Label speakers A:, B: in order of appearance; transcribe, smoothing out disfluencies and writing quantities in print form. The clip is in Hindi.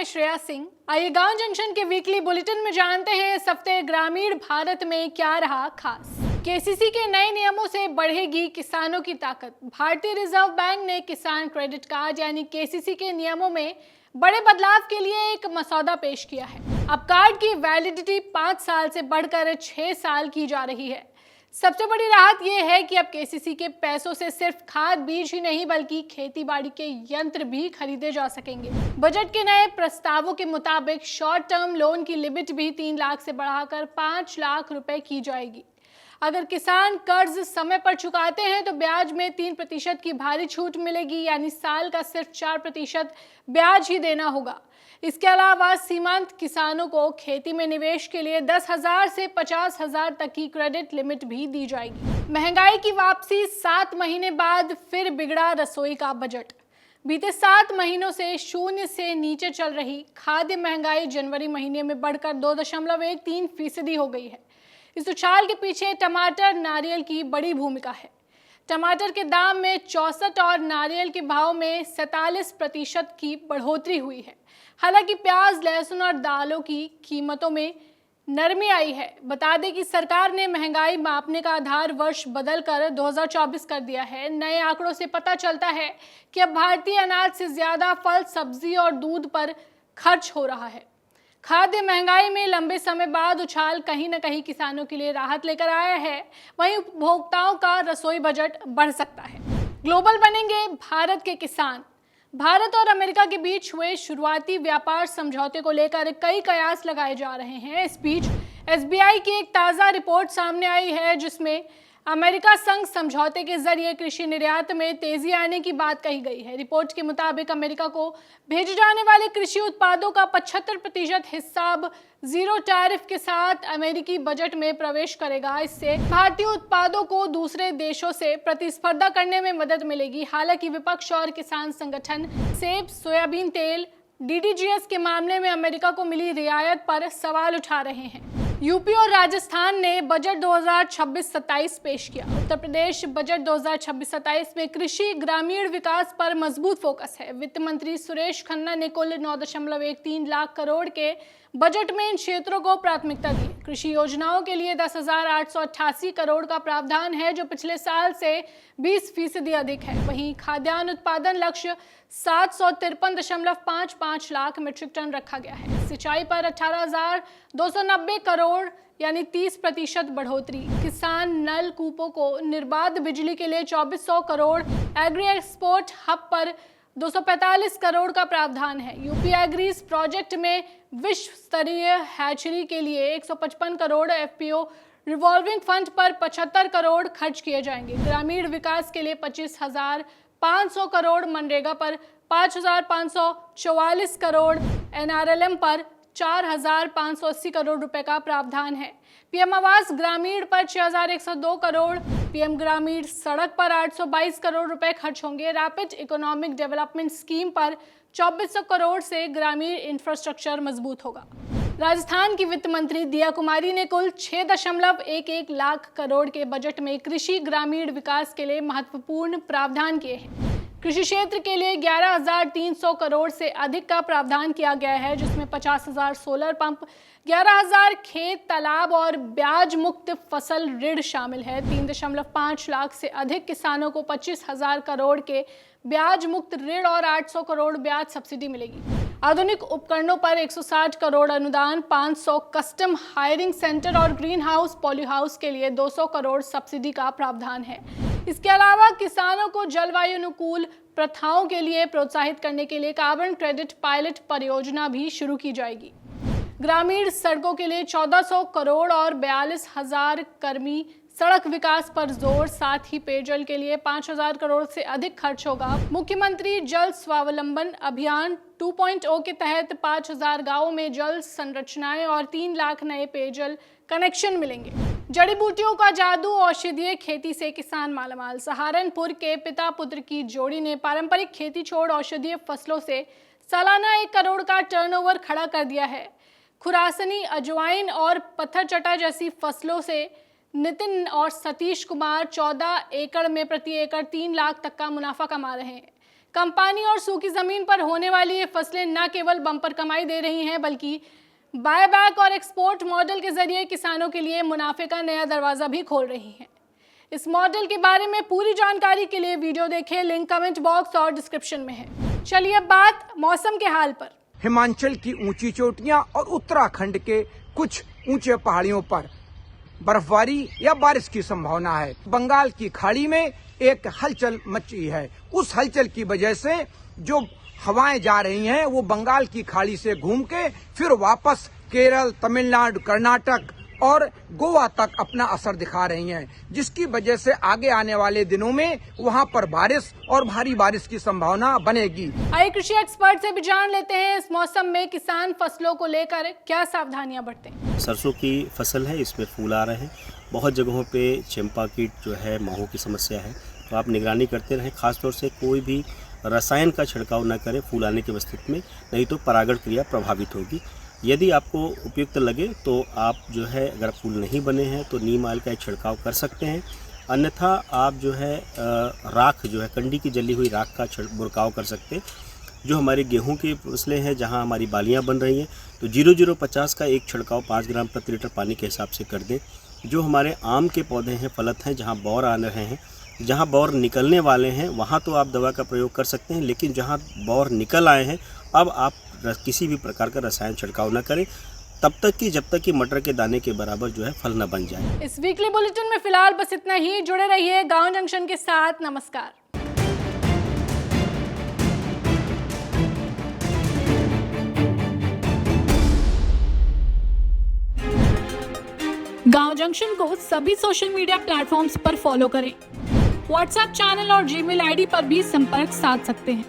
A: मैं श्रेया सिंह। आइए गांव जंक्शन के वीकली बुलेटिन में जानते हैं इस हफ्ते ग्रामीण भारत में क्या रहा खास। केसीसी के नए नियमों से बढ़ेगी किसानों की ताकत। भारतीय रिजर्व बैंक ने किसान क्रेडिट कार्ड यानी केसीसी के नियमों में बड़े बदलाव के लिए एक मसौदा पेश किया है। अब कार्ड की वैलिडिटी 5 साल से बढ़कर 6 साल की जा रही है। सबसे बड़ी राहत यह है कि अब केसीसी के पैसों से सिर्फ खाद बीज ही नहीं बल्कि खेती बाड़ी के यंत्र भी खरीदे जा सकेंगे। बजट के नए प्रस्तावों के मुताबिक शॉर्ट टर्म लोन की लिमिट भी 3 लाख से बढ़ाकर 5 लाख रुपए की जाएगी। अगर किसान कर्ज समय पर चुकाते हैं तो ब्याज में 3% की भारी छूट मिलेगी, यानी साल का सिर्फ 4% ब्याज ही देना होगा। इसके अलावा सीमांत किसानों को खेती में निवेश के लिए 10,000 से 50,000 तक की क्रेडिट लिमिट भी दी जाएगी। महंगाई की वापसी, 7 महीने बाद फिर बिगड़ा रसोई का बजट। बीते 7 महीनों से शून्य से नीचे चल रही खाद्य महंगाई जनवरी महीने में बढ़कर 2.13% हो गई है। इस उछाल के पीछे टमाटर, नारियल की बड़ी भूमिका है। टमाटर के दाम में 64 और नारियल के भाव में 47% की बढ़ोतरी हुई है। हालांकि प्याज, लहसुन और दालों की कीमतों में नरमी आई है। बता दें कि सरकार ने महंगाई मापने का आधार वर्ष बदलकर 2024 कर दिया है। नए आंकड़ों से पता चलता है कि अब भारतीय अनाज से ज्यादा फल, सब्जी और दूध पर खर्च हो रहा है। खाद्य महंगाई में लंबे समय बाद उछाल कहीं न कहीं किसानों के लिए राहत लेकर आया है। वहीं उपभोक्ताओं का रसोई बजट बढ़ सकता है। ग्लोबल बनेंगे भारत के किसान। भारत और अमेरिका के बीच हुए शुरुआती व्यापार समझौते को लेकर कई कयास लगाए जा रहे हैं। इस बीच एसबीआई की एक ताज़ा रिपोर्ट सामने आई है जिसमें अमेरिका संग समझौते के जरिए कृषि निर्यात में तेजी आने की बात कही गई है। रिपोर्ट के मुताबिक अमेरिका को भेजे जाने वाले कृषि उत्पादों का 75% हिस्सा अब जीरो टैरिफ के साथ अमेरिकी बजट में प्रवेश करेगा। इससे भारतीय उत्पादों को दूसरे देशों से प्रतिस्पर्धा करने में मदद मिलेगी। हालांकि विपक्ष और किसान संगठन सेब, सोयाबीन तेल, डीडीजीएस के मामले में अमेरिका को मिली रियायत पर सवाल उठा रहे हैं। यूपी और राजस्थान ने बजट 2026-27 पेश किया। उत्तर प्रदेश बजट 2026-27 में कृषि ग्रामीण विकास पर मजबूत फोकस है। वित्त मंत्री सुरेश खन्ना ने कुल 9.13 लाख करोड़ के बजट में इन क्षेत्रों को प्राथमिकता दी। कृषि योजनाओं के लिए 10,888 करोड़ का प्रावधान है, जो पिछले साल से 20% अधिक है। वहीं खाद्यान्न उत्पादन लक्ष्य 753.55 लाख मीट्रिक टन रखा गया है। सिंचाई पर 18,290 करोड़ यानी 30% बढ़ोतरी। किसान नल कूपों को निर्बाध बिजली के लिए 2,400 करोड़। एग्री एक्सपोर्ट हब पर 245 करोड़ का प्रावधान है। यूपी एग्रीज प्रोजेक्ट में विश्व स्तरीय हैचरी के लिए 155 करोड़। एफपीओ रिवॉल्विंग फंड पर 75 करोड़ खर्च किए जाएंगे। ग्रामीण विकास के लिए 25,500 करोड़। मनरेगा पर 5,544 करोड़। एनआरएलएम पर 4,580 करोड़ रुपए का प्रावधान है। पीएम आवास ग्रामीण पर 6,102 करोड़। पीएम ग्रामीण सड़क पर 822 करोड़ रुपए खर्च होंगे। रैपिड इकोनॉमिक डेवलपमेंट स्कीम पर 2,400 करोड़ से ग्रामीण इंफ्रास्ट्रक्चर मजबूत होगा। राजस्थान की वित्त मंत्री दिया कुमारी ने कुल 6.11 लाख करोड़ के बजट में कृषि ग्रामीण विकास के लिए महत्वपूर्ण प्रावधान किए हैं। कृषि क्षेत्र के लिए 11,300 करोड़ से अधिक का प्रावधान किया गया है, जिसमें 50,000 सोलर पंप, 11,000 खेत तालाब और ब्याज मुक्त फसल ऋण शामिल है। 3.5 लाख से अधिक किसानों को 25,000 करोड़ के ब्याज मुक्त ऋण और 800 करोड़ ब्याज सब्सिडी मिलेगी। आधुनिक उपकरणों पर 160 करोड़ अनुदान, 500 कस्टम हायरिंग सेंटर और ग्रीन हाउस पॉली हाउस के लिए 200 करोड़ सब्सिडी का प्रावधान है। इसके अलावा किसानों को जलवायु अनुकूल प्रथाओं के लिए प्रोत्साहित करने के लिए कार्बन क्रेडिट पायलट परियोजना भी शुरू की जाएगी। ग्रामीण सड़कों के लिए 1,400 करोड़ और 42,000 कर्मी। सड़क विकास पर जोर, साथ ही पेयजल के लिए 5,000 करोड़ से अधिक खर्च होगा। मुख्यमंत्री जल स्वावलंबन अभियान 2.0 के तहत 5,000 गांवों में जल संरचनाएं और 3 लाख नए पेयजल कनेक्शन मिलेंगे। जड़ी बूटियों का जादू, औषधीय खेती से किसान मालामाल। सहारनपुर के पिता पुत्र की जोड़ी ने पारंपरिक खेती छोड़ औषधीय फसलों से सालाना 1 करोड़ का टर्नओवर खड़ा कर दिया है। खुरासनी, अजवाइन और पत्थरचट्टा जैसी फसलों से नितिन और सतीश कुमार 14 एकड़ में प्रति एकड़ 3 लाख तक का मुनाफा कमा रहे हैं। कम पानी और सूखी जमीन पर होने वाली ये फसलें न केवल बम्पर कमाई दे रही हैं बल्कि बायबैक और एक्सपोर्ट मॉडल के जरिए किसानों के लिए मुनाफे का नया दरवाजा भी खोल रही हैं। इस मॉडल के बारे में पूरी जानकारी के लिए वीडियो देखें, लिंक कमेंट बॉक्स और डिस्क्रिप्शन में है। चलिए अब बात मौसम के हाल पर।
B: हिमाचल की ऊंची चोटियां और उत्तराखंड के कुछ ऊंचे पहाड़ियों पर बर्फबारी या बारिश की संभावना है। बंगाल की खाड़ी में एक हलचल मची है। उस हलचल की वजह से जो हवाएं जा रही हैं वो बंगाल की खाड़ी से घूम के फिर वापस केरल, तमिलनाडु, कर्नाटक और गोवा तक अपना असर दिखा रही हैं, जिसकी वजह से आगे आने वाले दिनों में वहां पर बारिश और भारी बारिश की संभावना बनेगी।
A: आइए कृषि एक्सपर्ट से भी जान लेते हैं इस मौसम में किसान फसलों को लेकर क्या सावधानियां बरतें।
C: सरसों की फसल है, इसमें फूल आ रहे हैं। बहुत जगहों पे चंपा कीट जो है, माहों की समस्या है, तो आप निगरानी करते रहें। खासतौर से कोई भी रसायन का छिड़काव न करें फूल आने की स्थिति में, नहीं तो परागण क्रिया प्रभावित होगी। यदि आपको उपयुक्त लगे तो आप जो है, अगर फूल नहीं बने हैं तो नीम ऑयल का एक छिड़काव कर सकते हैं। अन्यथा आप जो है राख जो है, कंडी की जली हुई राख का छिड़काव कर सकते हैं। जो हमारे गेहूं की फसलें हैं, जहां हमारी बालियां बन रही हैं, तो 0050 का एक छिड़काव 5 ग्राम प्रति लीटर पानी के हिसाब से कर दें। जो हमारे आम के पौधे हैं, फलत हैं, जहाँ बौर आ रहे हैं, जहाँ बौर निकलने वाले हैं, वहाँ तो आप दवा का प्रयोग कर सकते हैं। लेकिन जहाँ बौर निकल आए हैं, अब आप किसी भी प्रकार का रसायन छिड़काव न करें तब तक कि जब तक कि मटर के दाने के बराबर जो है फल न बन जाए।
A: इस वीकली बुलेटिन में फिलहाल बस इतना ही। जुड़े रहिए गांव जंक्शन के साथ। नमस्कार। गांव जंक्शन को सभी सोशल मीडिया प्लेटफॉर्म्स पर फॉलो करें। व्हाट्सएप चैनल और जीमेल आईडी पर भी संपर्क साध सकते हैं।